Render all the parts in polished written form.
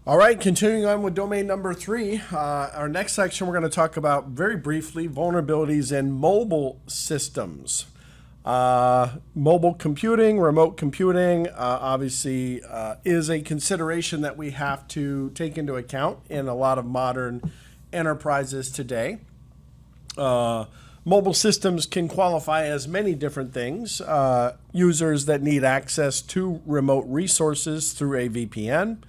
All right, continuing on with domain number 3, our next section we're going to talk about very briefly vulnerabilities in mobile systems. Mobile computing, remote computing, obviously is a consideration that we have to take into account in a lot of modern enterprises today. Mobile systems can qualify as many different things. Users that need access to remote resources through a VPN.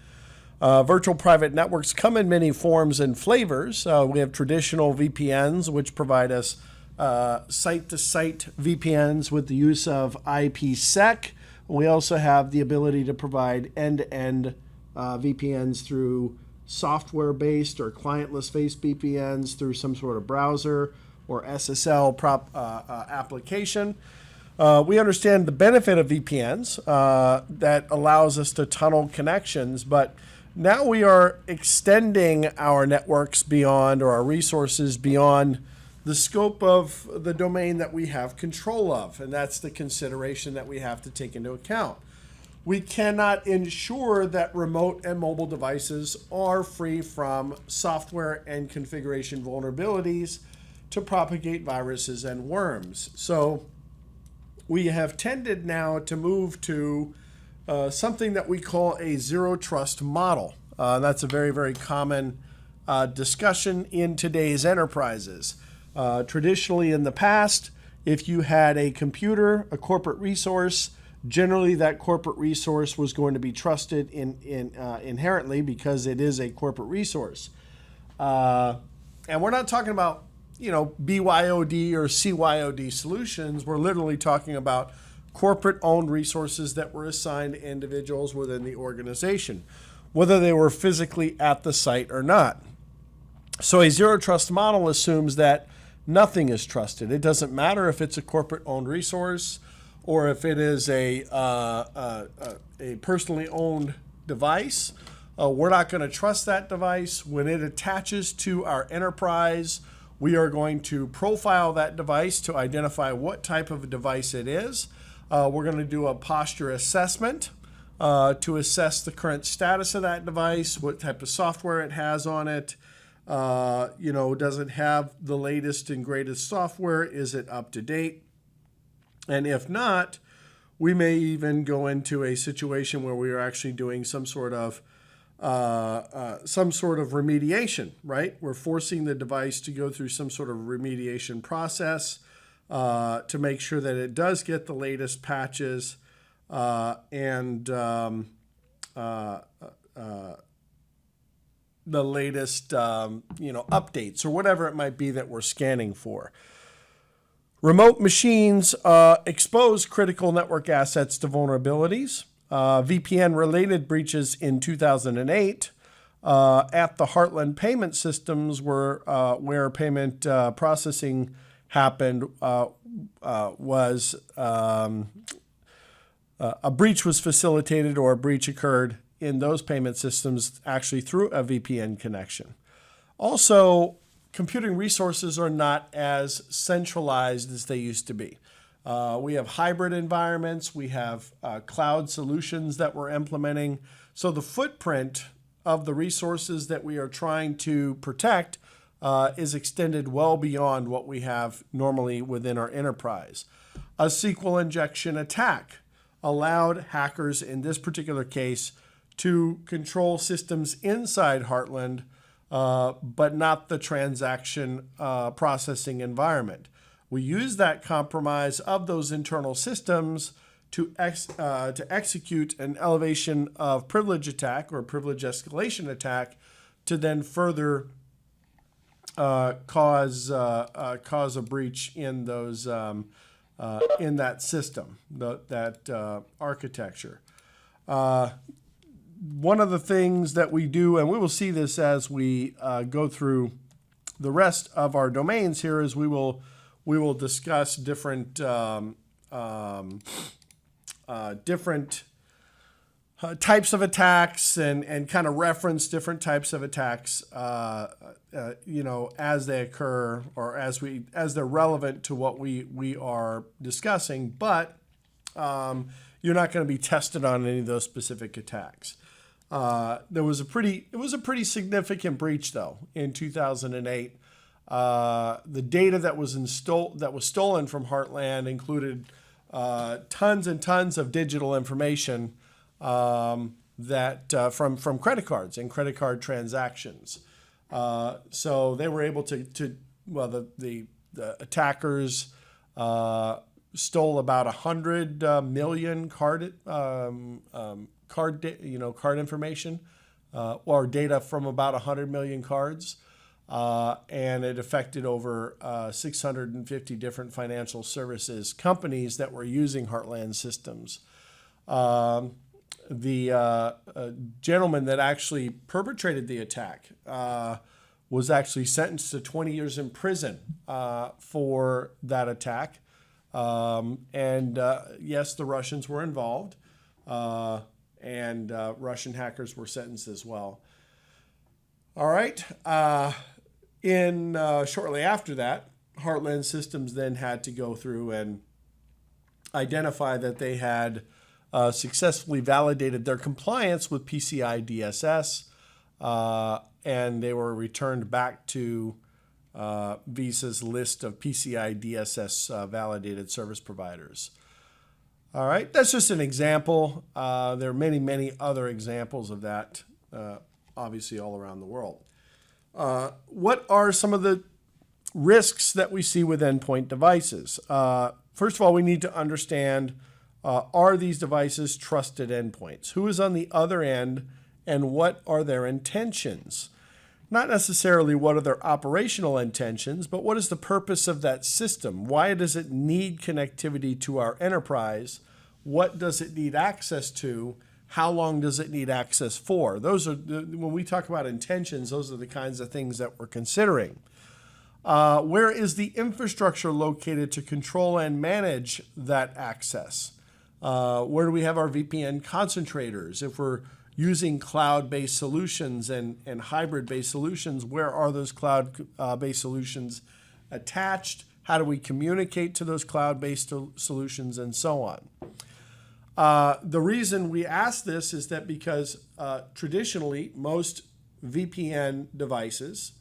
Virtual private networks come in many forms and flavors. We have traditional VPNs, which provide us site-to-site VPNs with the use of IPsec. We also have the ability to provide end-to-end VPNs through software-based or clientless-based VPNs through some sort of browser or SSL application. We understand the benefit of VPNs that allows us to tunnel connections, but now we are extending our networks beyond, or our resources beyond, the scope of the domain that we have control of, and that's the consideration that we have to take into account. We cannot ensure that remote and mobile devices are free from software and configuration vulnerabilities to propagate viruses and worms. So we have tended now to move to something that we call a zero trust model. That's a very, very common discussion in today's enterprises. Traditionally in the past, if you had a computer, a corporate resource, generally that corporate resource was going to be trusted inherently because it is a corporate resource. And we're not talking about BYOD or CYOD solutions. We're literally talking about corporate-owned resources that were assigned to individuals within the organization, whether they were physically at the site or not. So a zero-trust model assumes that nothing is trusted. It doesn't matter if it's a corporate-owned resource or if it is a personally owned device. We're not going to trust that device. When it attaches to our enterprise, we are going to profile that device to identify what type of a device it is. We're going to do a posture assessment to assess the current status of that device, what type of software it has on it. Does it have the latest and greatest software? Is it up to date? And if not, we may even go into a situation where we are actually doing some sort of remediation, right? We're forcing the device to go through some sort of remediation process to make sure that it does get the latest patches and the latest updates or whatever it might be that we're scanning for. Remote machines expose critical network assets to vulnerabilities. VPN-related breaches in 2008 at the Heartland payment systems where payment processing happened was a breach was facilitated, or a breach occurred in those payment systems actually through a VPN connection. Also, computing resources are not as centralized as they used to be. We have hybrid environments. We have cloud solutions that we're implementing. So the footprint of the resources that we are trying to protect is extended well beyond what we have normally within our enterprise. A SQL injection attack allowed hackers in this particular case to control systems inside Heartland, but not the transaction processing environment. We use that compromise of those internal systems to execute an elevation of privilege attack or privilege escalation attack to then further cause a breach in those in that system, that architecture. One of the things that we do, and we will see this as we go through the rest of our domains here, is we will discuss different types of attacks and kind of reference different types of attacks, as they occur or as they're relevant to what we are discussing. But you're not going to be tested on any of those specific attacks. It was a pretty significant breach though in 2008. The data that was stolen from Heartland included tons and tons of digital information from credit cards and credit card transactions. So they were able to the attackers stole about 100 million card information or data from about 100 million cards. And it affected over 650 different financial services companies that were using Heartland systems. The gentleman that actually perpetrated the attack was actually sentenced to 20 years in prison for that attack. Yes, the Russians were involved, and Russian hackers were sentenced as well. All right. Shortly after that, Heartland Systems then had to go through and identify that they had successfully validated their compliance with PCI DSS, and they were returned back to Visa's list of PCI DSS validated service providers. All right, that's just an example. There are many, many other examples of that, obviously all around the world. What are some of the risks that we see with endpoint devices? First of all, we need to understand, are these devices trusted endpoints? Who is on the other end, and what are their intentions? Not necessarily what are their operational intentions, but what is the purpose of that system? Why does it need connectivity to our enterprise? What does it need access to? How long does it need access for? Those are, when we talk about intentions, those are the kinds of things that we're considering. Where is the infrastructure located to control and manage that access? Where do we have our VPN concentrators? If we're using cloud-based solutions and hybrid-based solutions, where are those cloud-based solutions attached? How do we communicate to those cloud-based solutions, and so on? The reason we ask this is that because traditionally most VPN devices,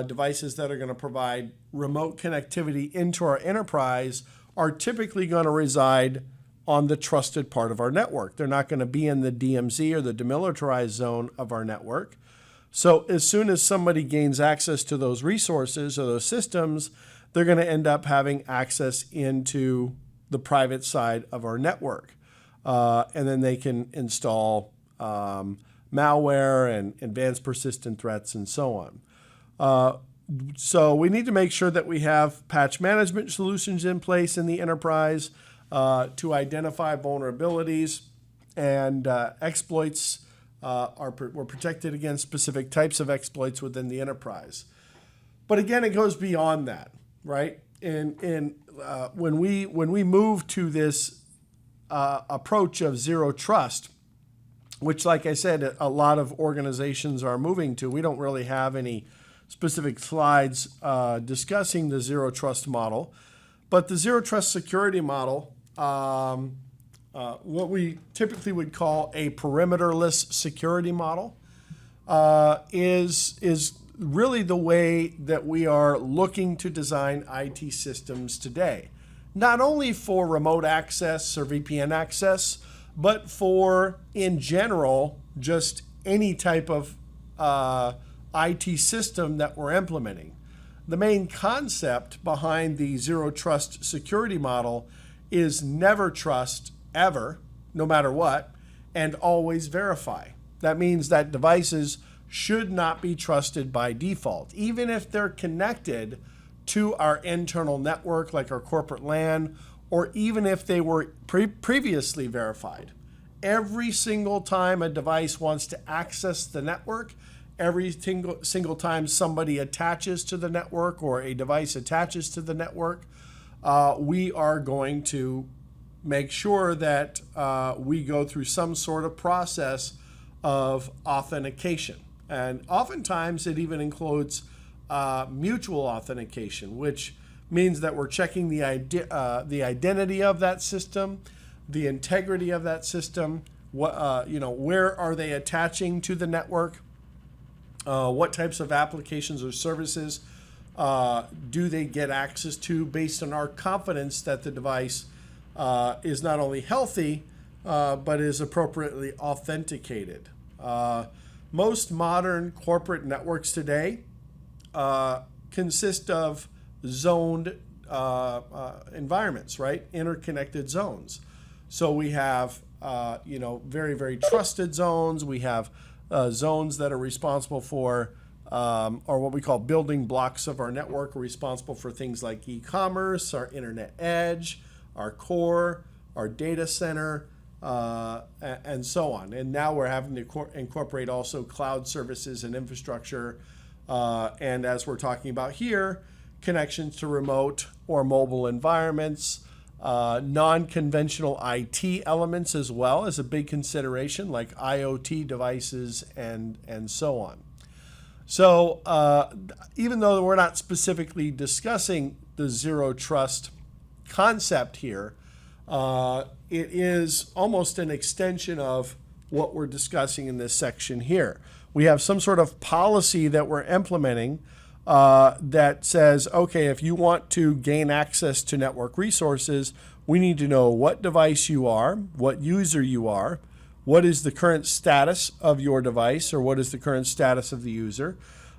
devices that are going to provide remote connectivity into our enterprise, are typically going to reside on the trusted part of our network. They're not going to be in the DMZ or the demilitarized zone of our network. So as soon as somebody gains access to those resources or those systems, they're going to end up having access into the private side of our network. And then they can install malware and advanced persistent threats and so on. So we need to make sure that we have patch management solutions in place in the enterprise to identify vulnerabilities, and exploits. We're protected against specific types of exploits within the enterprise. But again, it goes beyond that, right? When we move to this approach of zero trust, which, like I said, a lot of organizations are moving to, we don't really have any specific slides discussing the zero trust model. But the zero trust security model, what we typically would call a perimeterless security model, is really the way that we are looking to design IT systems today. Not only for remote access or VPN access, but for, in general, just any type of IT system that we're implementing. The main concept behind the zero trust security model is never trust ever, no matter what, and always verify. That means that devices should not be trusted by default, even if they're connected to our internal network, like our corporate LAN, or even if they were previously verified. Every single time a device wants to access the network, every single time somebody attaches to the network or a device attaches to the network, we are going to make sure that we go through some sort of process of authentication. And oftentimes it even includes mutual authentication, which means that we're checking the identity of that system, the integrity of that system. what where are they attaching to the network? What types of applications or services do they get access to based on our confidence that the device is not only healthy, but is appropriately authenticated. Most modern corporate networks today consist of zoned environments, right? Interconnected zones. So we have, very, very trusted zones. We have zones that are responsible for, or what we call building blocks of our network, are responsible for things like e-commerce, our internet edge, our core, our data center, and so on. And now we're having to incorporate also cloud services and infrastructure. And as we're talking about here, connections to remote or mobile environments, non-conventional IT elements as well as a big consideration, like IoT devices and so on. So even though we're not specifically discussing the zero trust concept here, it is almost an extension of what we're discussing in this section here. We have some sort of policy that we're implementing that says, okay, if you want to gain access to network resources, we need to know what device you are, what user you are, what is the current status of your device, or what is the current status of the user.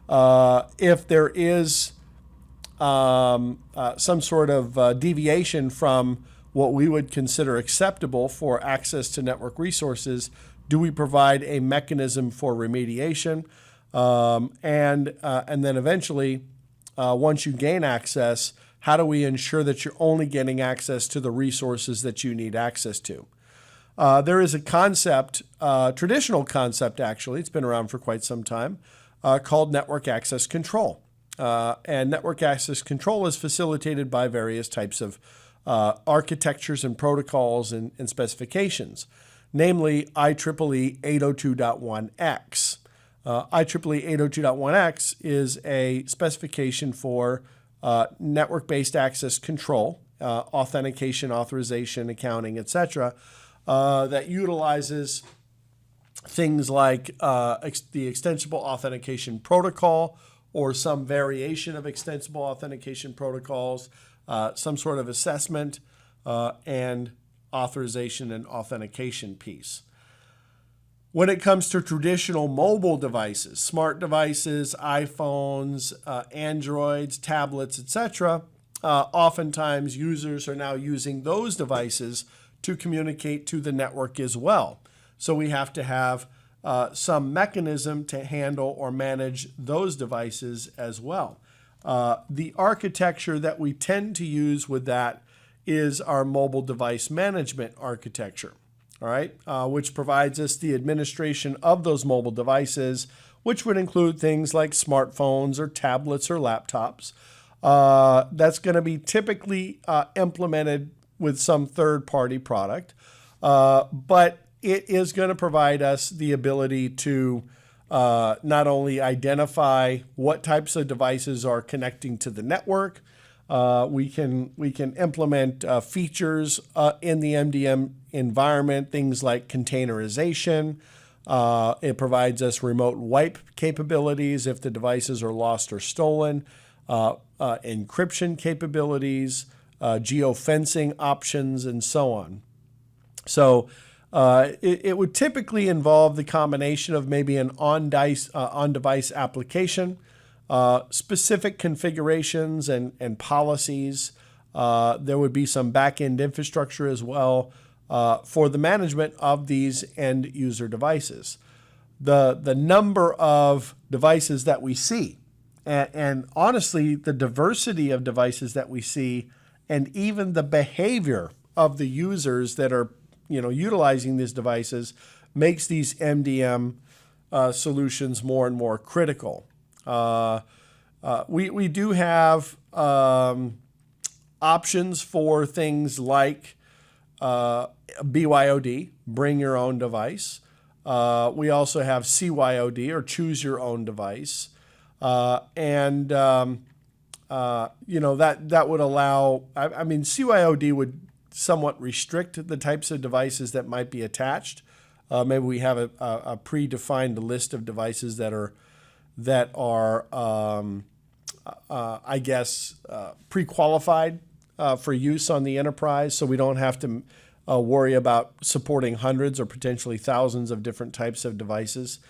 If there is some sort of deviation from what we would consider acceptable for access to network resources, do we provide a mechanism for remediation? And then eventually, once you gain access, how do we ensure that you're only getting access to the resources that you need access to? There is a concept, traditional concept actually, it's been around for quite some time, called network access control. And network access control is facilitated by various types of architectures and protocols and specifications, namely IEEE 802.1x. IEEE 802.1x is a specification for network-based access control, authentication, authorization, accounting, etc., that utilizes things like the extensible authentication protocol or some variation of extensible authentication protocols, some sort of assessment, and authorization and authentication piece. When it comes to traditional mobile devices, smart devices, iPhones, Androids, tablets, etc., oftentimes users are now using those devices to communicate to the network as well. So we have to have some mechanism to handle or manage those devices as well. The architecture that we tend to use with that is our mobile device management architecture, all right, which provides us the administration of those mobile devices, which would include things like smartphones or tablets or laptops. That's going to be typically implemented with some third-party product, but it is going to provide us the ability to not only identify what types of devices are connecting to the network, we can implement features in the MDM environment, things like containerization. It provides us remote wipe capabilities if the devices are lost or stolen, encryption capabilities, geofencing options, and so on. So it would typically involve the combination of maybe an on-device application, specific configurations and policies. There would be some back-end infrastructure as well for the management of these end user devices. The number of devices that we see, and honestly, the diversity of devices that we see, and even the behavior of the users that are utilizing these devices makes these MDM solutions more and more critical. We do have options for things like BYOD, bring your own device. We also have CYOD, or choose your own device. And that would allow, CYOD would somewhat restrict the types of devices that might be attached. Maybe we have a predefined list of devices that are I guess, pre-qualified for use on the enterprise, so we don't have to worry about supporting hundreds or potentially thousands of different types of devices.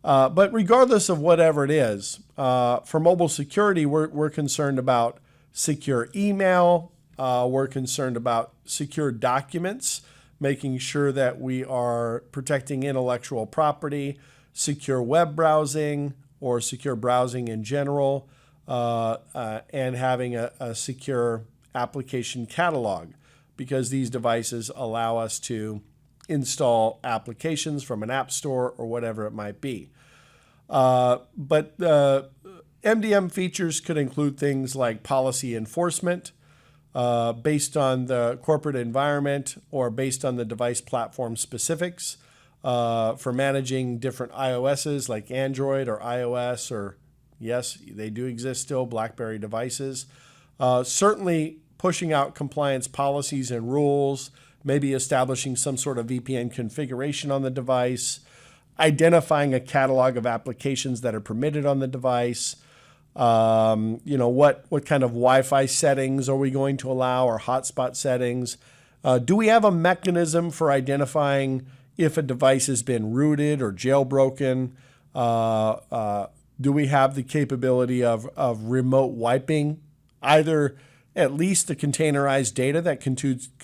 But regardless of whatever it is, for mobile security, we're concerned about secure email. We're concerned about secure documents, making sure that we are protecting intellectual property, secure web browsing, or secure browsing in general, and having a secure application catalog, because these devices allow us to install applications from an app store or whatever it might be. But MDM features could include things like policy enforcement based on the corporate environment or based on the device platform specifics, for managing different iOSs like Android or iOS, or yes, they do exist still, BlackBerry devices. Certainly pushing out compliance policies and rules, maybe establishing some sort of VPN configuration on the device, identifying a catalog of applications that are permitted on the device. What kind of Wi-Fi settings are we going to allow, or hotspot settings? Do we have a mechanism for identifying if a device has been rooted or jailbroken? Do we have the capability of remote wiping either at least the containerized data that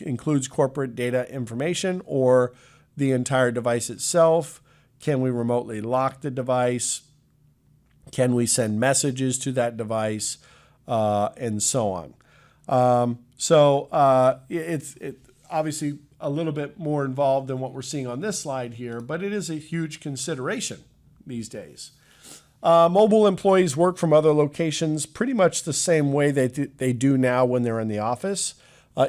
includes corporate data information, or the entire device itself? Can we remotely lock the device? Can we send messages to that device, and so on? It's obviously a little bit more involved than what we're seeing on this slide here, but it is a huge consideration these days. Mobile employees work from other locations pretty much the same way they do now when they're in the office.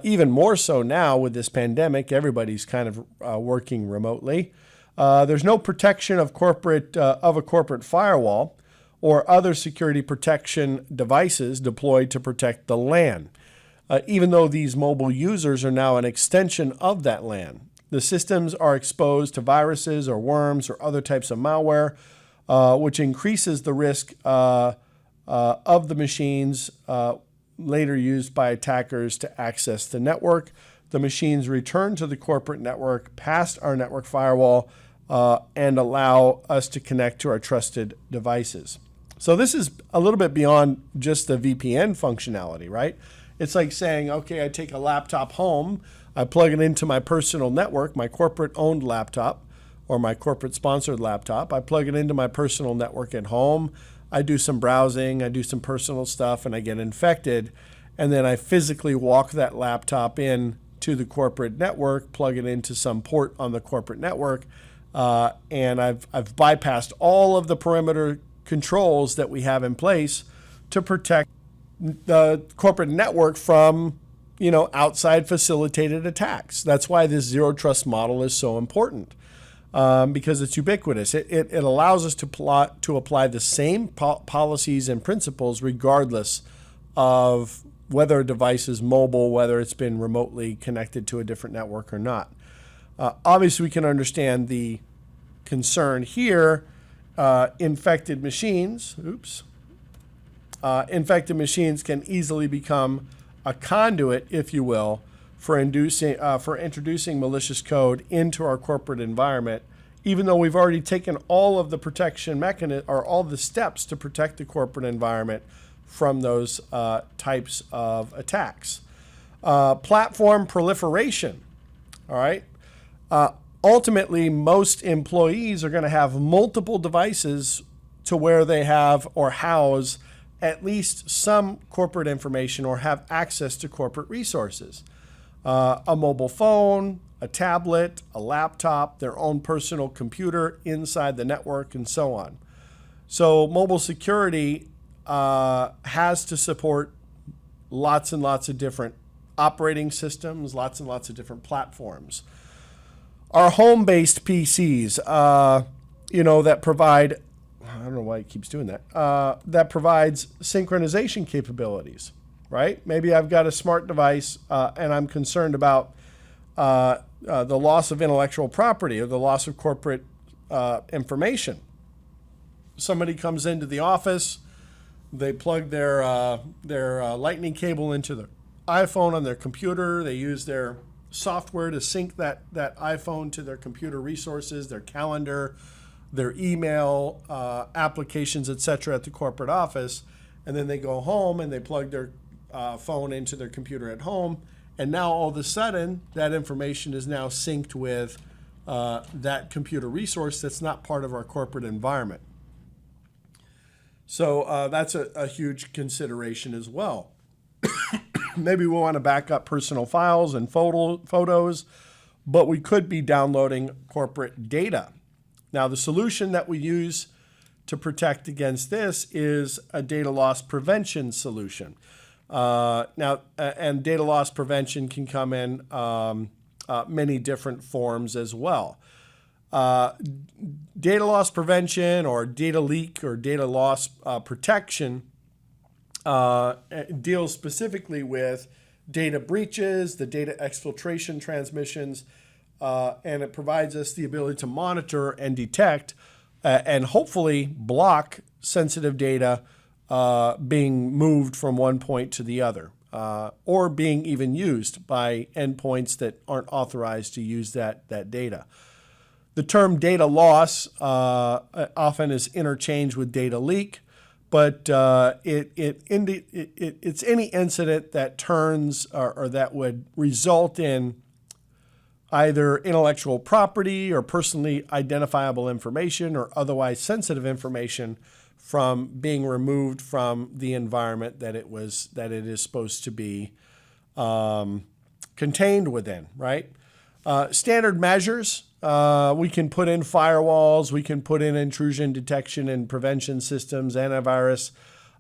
Even more so now with this pandemic, everybody's kind of working remotely. There's no protection of a corporate firewall or other security protection devices deployed to protect the LAN. Even though these mobile users are now an extension of that LAN, the systems are exposed to viruses or worms or other types of malware, which increases the risk of the machines later used by attackers to access the network. The machines return to the corporate network past our network firewall and allow us to connect to our trusted devices. So this is a little bit beyond just the VPN functionality, right? It's like saying, okay, I take a laptop home, I plug it into my personal network, my corporate-owned laptop, or my corporate-sponsored laptop. I plug it into my personal network at home. I do some browsing, I do some personal stuff, and I get infected. And then I physically walk that laptop in to the corporate network, plug it into some port on the corporate network, and I've bypassed all of the perimeter controls that we have in place to protect the corporate network from, outside facilitated attacks. That's why this zero trust model is so important, because it's ubiquitous. It allows us to apply the same policies and principles regardless of whether a device is mobile, whether it's been remotely connected to a different network or not. Obviously, we can understand the concern here. Infected machines can easily become a conduit, if you will, for introducing malicious code into our corporate environment, even though we've already taken all of the protection mechanism or all the steps to protect the corporate environment from those types of attacks. Platform proliferation. All right. Ultimately, most employees are going to have multiple devices to where they have or house at least some corporate information or have access to corporate resources. A mobile phone, a tablet, a laptop, their own personal computer inside the network, and so on. So mobile security has to support lots and lots of different operating systems, lots and lots of different platforms. Our home-based PCs, that provide, I don't know why it keeps doing that, that provides synchronization capabilities, right? Maybe I've got a smart device and I'm concerned about the loss of intellectual property or the loss of corporate information. Somebody comes into the office, they plug their lightning cable into their iPhone on their computer. They use their software to sync that iPhone to their computer resources, their calendar, their email applications, etc. at the corporate office. And then they go home and they plug their phone into their computer at home. And now all of a sudden, that information is now synced with that computer resource that's not part of our corporate environment. So that's a huge consideration as well. Maybe we want to back up personal files and photos, but we could be downloading corporate data. Now, the solution that we use to protect against this is a data loss prevention solution. And data loss prevention can come in many different forms as well. Data loss prevention or data leak or data loss protection deals specifically with data breaches, the data exfiltration transmissions, and it provides us the ability to monitor and detect and hopefully block sensitive data being moved from one point to the other, or being even used by endpoints that aren't authorized to use that data. The term data loss often is interchanged with data leak, but it's any incident that turns or that would result in either intellectual property or personally identifiable information or otherwise sensitive information from being removed from the environment that it is supposed to be contained within, right? Standard measures, we can put in firewalls, we can put in intrusion detection and prevention systems, antivirus.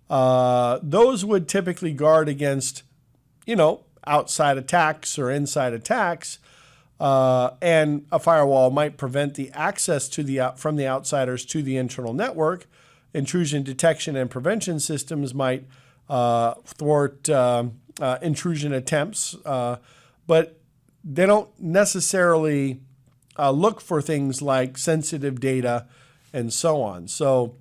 Those would typically guard against, outside attacks or inside attacks. And a firewall might prevent the access to from the outsiders to the internal network. Intrusion detection and prevention systems might thwart intrusion attempts, but they don't necessarily look for things like sensitive data and so on. So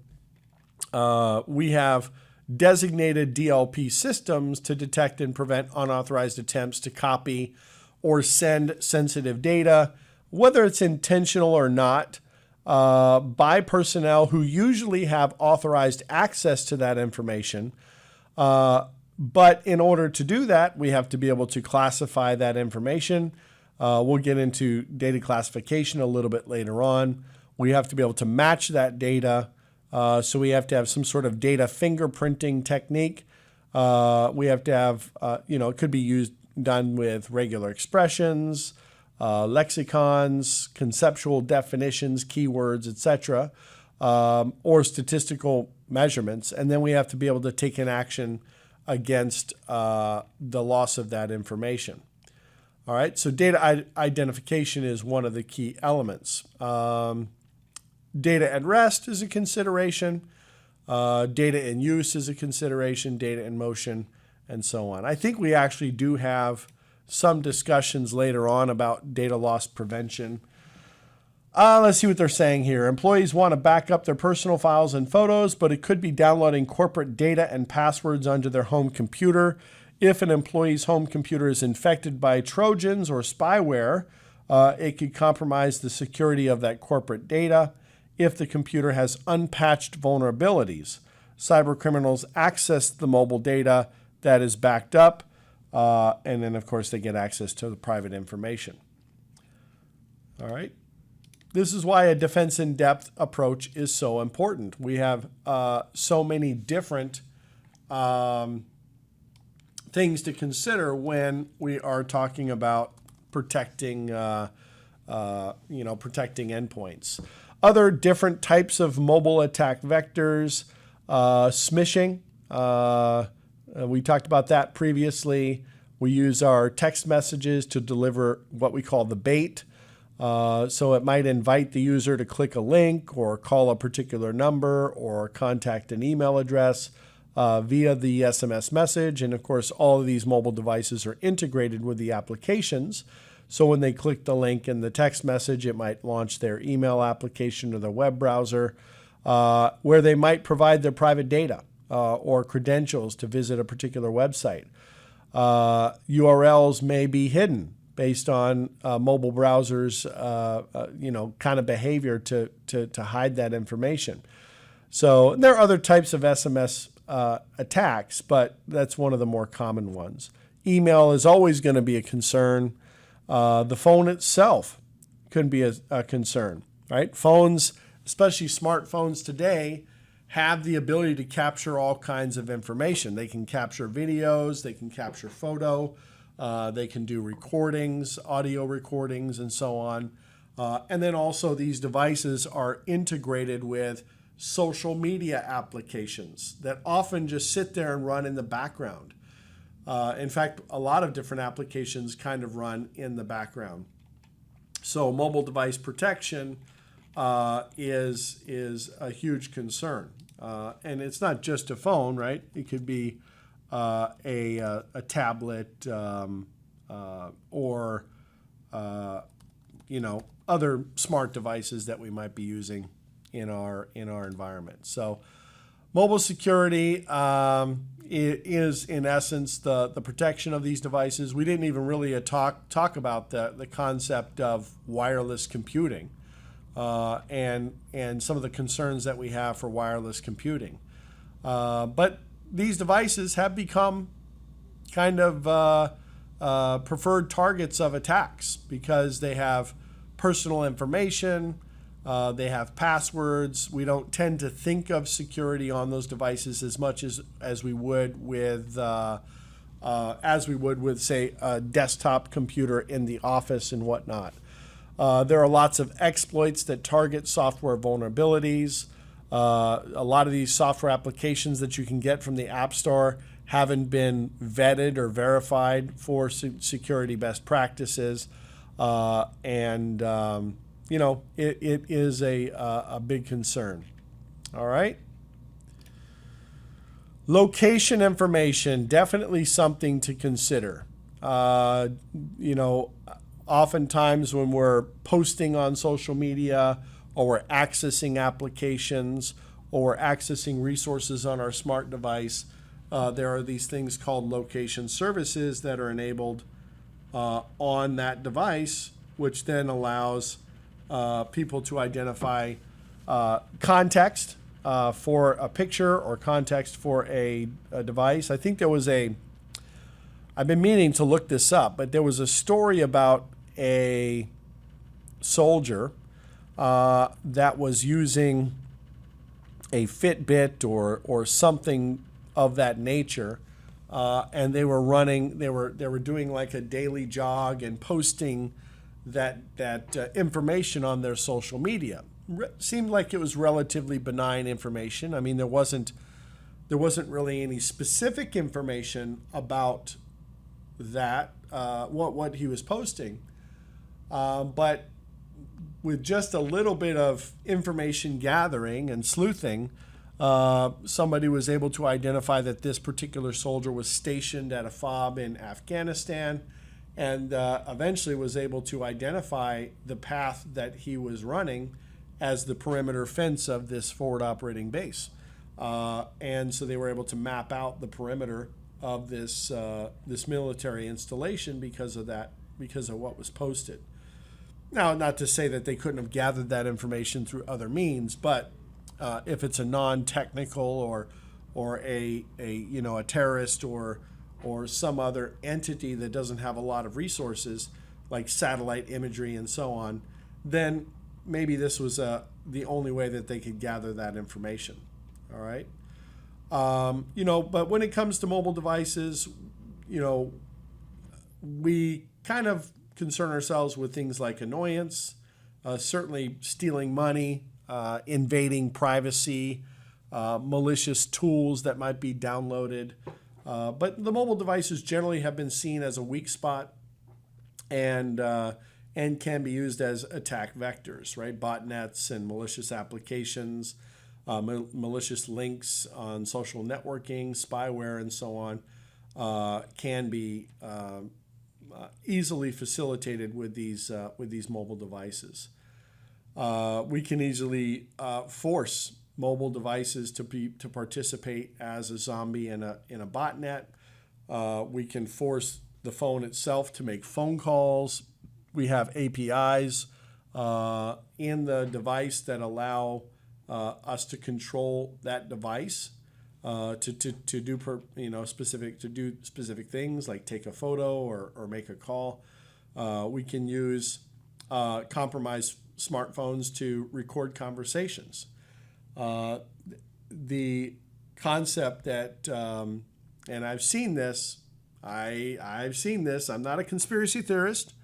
we have designated DLP systems to detect and prevent unauthorized attempts to copy or send sensitive data, whether it's intentional or not, by personnel who usually have authorized access to that information. But in order to do that, we have to be able to classify that information. We'll get into data classification a little bit later on. We have to be able to match that data. So we have to have some sort of data fingerprinting technique. We have to have, it could be done with regular expressions, lexicons, conceptual definitions, keywords, etc., or statistical measurements. And then we have to be able to take an action against the loss of that information. All right, so data identification is one of the key elements. Data at rest is a consideration. Data in use is a consideration. Data in motion, and so on. I think we actually do have some discussions later on about data loss prevention. Let's see what they're saying here. Employees want to back up their personal files and photos, but it could be downloading corporate data and passwords onto their home computer. If an employee's home computer is infected by Trojans or spyware, it could compromise the security of that corporate data. If the computer has unpatched vulnerabilities, cyber criminals access the mobile data that is backed up, and then, of course, they get access to the private information. All right. This is why a defense in-depth approach is so important. We have so many different things to consider when we are talking about protecting, protecting endpoints. Other different types of mobile attack vectors, smishing. We talked about that previously. We use our text messages to deliver what we call the bait. So it might invite the user to click a link or call a particular number or contact an email address via the SMS message. And of course, all of these mobile devices are integrated with the applications. So when they click the link in the text message, it might launch their email application or their web browser, where they might provide their private data or credentials to visit a particular website. URLs may be hidden based on mobile browsers, kind of behavior to hide that information. So there are other types of SMS attacks, but that's one of the more common ones. Email is always going to be a concern. The phone itself could be a concern, right? Phones, especially smartphones today, have the ability to capture all kinds of information. They can capture videos, they can capture photo, they can do recordings, audio recordings, and so on. And then also these devices are integrated with social media applications that often just sit there and run in the background. In fact, a lot of different applications kind of run in the background. So mobile device protection is a huge concern. And it's not just a phone, right? It could be a tablet or other smart devices that we might be using in our environment. So mobile security is in essence the protection of these devices. We didn't even really talk about the concept of wireless computing and some of the concerns that we have for wireless computing. But these devices have become kind of preferred targets of attacks because they have personal information, they have passwords. We don't tend to think of security on those devices as much as we would with say a desktop computer in the office and whatnot. There are lots of exploits that target software vulnerabilities. A lot of these software applications that you can get from the App Store haven't been vetted or verified for security best practices. It is a big concern. All right. Location information, definitely something to consider. Oftentimes when we're posting on social media or we're accessing applications or we're accessing resources on our smart device, there are these things called location services that are enabled on that device, which then allows people to identify context for a picture or context for a device. I think I've been meaning to look this up, but there was a story about a soldier that was using a Fitbit or something of that nature, and they were doing like a daily jog and posting that information on their social media. Seemed like it was relatively benign information. I mean, there wasn't really any specific information about that, what he was posting, but with just a little bit of information gathering and sleuthing, somebody was able to identify that this particular soldier was stationed at a FOB in Afghanistan, and eventually was able to identify the path that he was running as the perimeter fence of this forward operating base. And so they were able to map out the perimeter of this military installation because of what was posted. Now, not to say that they couldn't have gathered that information through other means, but if it's a non-technical or a terrorist or some other entity that doesn't have a lot of resources like satellite imagery and so on, then maybe this was the only way that they could gather that information. All right. But when it comes to mobile devices, we kind of concern ourselves with things like annoyance, certainly stealing money, invading privacy, malicious tools that might be downloaded. But the mobile devices generally have been seen as a weak spot and can be used as attack vectors, right? Botnets and malicious applications, malicious links on social networking, spyware, and so on can be easily facilitated with these mobile devices. We can easily force mobile devices to participate as a zombie in a botnet. We can force the phone itself to make phone calls. We have APIs in the device that allow us to control that device to do specific things like take a photo or make a call. We can use compromised smartphones to record conversations. The concept that and I've seen this. I've seen this. I'm not a conspiracy theorist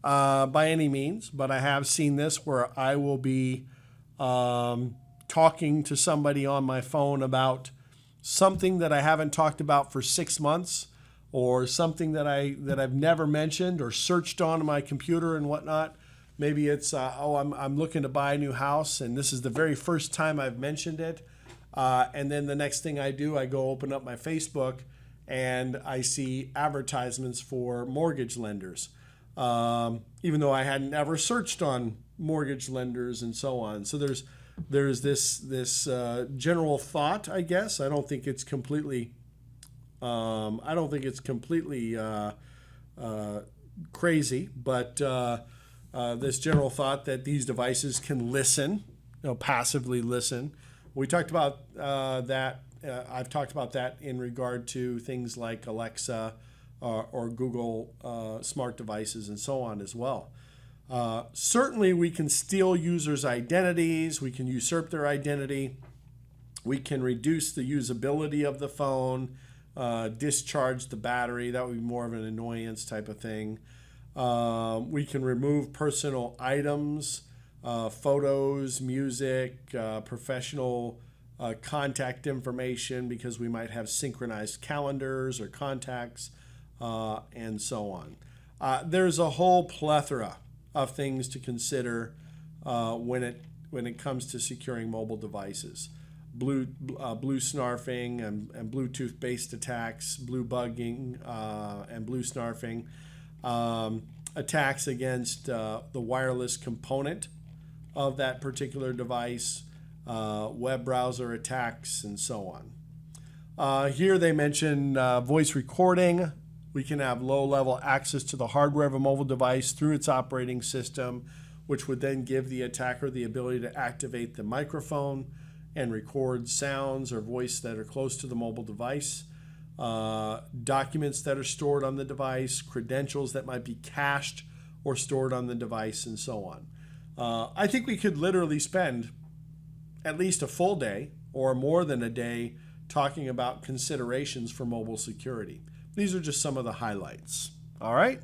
by any means, but I have seen this where I will be talking to somebody on my phone about something that I haven't talked about for 6 months, or something that I've never mentioned or searched on my computer and whatnot. Maybe it's I'm looking to buy a new house, and this is the very first time I've mentioned it. And then the next thing I do, I go open up my Facebook, and I see advertisements for mortgage lenders, even though I hadn't ever searched on mortgage lenders and so on. So there's this general thought, I guess. I don't think it's completely crazy, but this general thought that these devices can listen, passively listen. We talked about that. I've talked about that in regard to things like Alexa or Google smart devices and so on as well. Certainly, we can steal users' identities. We can usurp their identity. We can reduce the usability of the phone, discharge the battery. That would be more of an annoyance type of thing. We can remove personal items, photos, music, professional contact information, because we might have synchronized calendars or contacts, and so on. There's a whole plethora of things to consider when it comes to securing mobile devices. Blue snarfing and Bluetooth-based attacks, blue bugging and blue snarfing, attacks against the wireless component of that particular device, web browser attacks, and so on. Here they mention voice recording. We can have low-level access to the hardware of a mobile device through its operating system, which would then give the attacker the ability to activate the microphone and record sounds or voice that are close to the mobile device, documents that are stored on the device, credentials that might be cached or stored on the device, and so on. I think we could literally spend at least a full day or more than a day talking about considerations for mobile security. These are just some of the highlights. All right.